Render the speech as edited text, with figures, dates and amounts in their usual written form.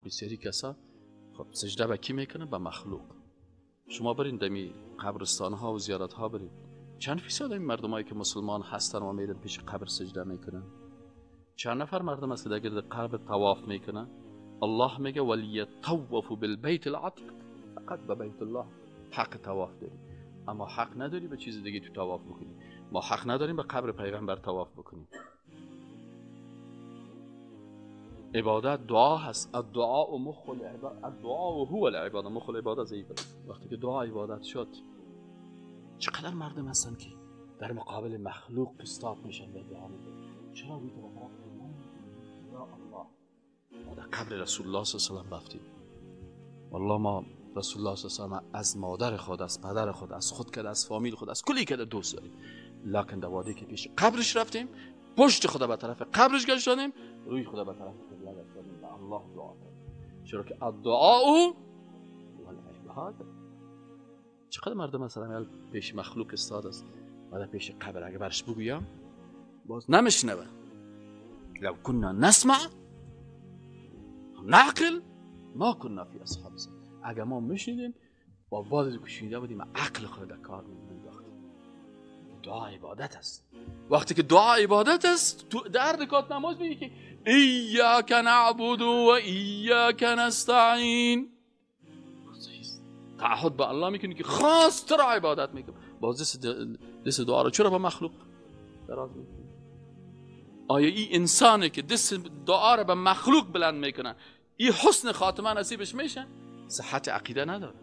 بسیاری کسا خب سجده به کی میکنه؟ به مخلوق. شما برین دمی قبرستان ها و زیارت ها برین، چند فیصد این مردمایی که مسلمان هستن و میرن پیش قبر سجده میکنن؟ چند نفر مردم است که در گرد قبر طواف میکنن؟ الله میگه ولیطوفوا بالبیت العتیق، فقط به بیت الله حق طواف داری، اما حق نداری به چیز دیگه تو طواف بکنی. ما حق نداریم به قبر پیغمبر طواف بکنیم. عبادت دعا هست. الدعاء مخ العبادة، الدعاء هو العبادة، مخ العبادة ضعیف. وقتی که دعا عبادت شد، چقدر مردم هستن که در مقابل مخلوق پستاب میشن و دعا میکنن. چرا روی تو طرف یا الله؟ ما در قبر رسول الله صلی الله علیه و آله رفتیم. والله ما رسول الله صلی الله علیه و آله از مادر خود، از پدر خود، از خود که از فامیل خود، از کلی که دوست داریم، لکن در وادی که پیش قبرش رفتیم، پشت خدا به طرف قبرش گشتیم، روی خدا به طرف قبله گشتیم، به الله دعا کردیم. چرا که الدعاء والعبادة. چقدر مردم مثلا پیش مخلوق استاد است و در پیش قبر اگه برش بگویم باز نمیشنوه. لو كنا نسمع نعقل ما كنا في اصحاب السعیر. اگه ما میشنیدیم با بعد از شنیده بودیم عقل خود در کار مینداختیم. دعا عبادت است. وقتی که دعا عبادت است، تو در رکعت نماز میگی که ایاک نعبد و ایاک نستعین، تعهد به الله میکنی که خاص تو را عبادت میکنم. باز دست دعا رو چرا با مخلوق دراز میکنی؟ آیا این انسانی که دست دعا رو به مخلوق بلند میکنه این حسن خاتمه نصیبش میشه؟ صحت عقیده نداره.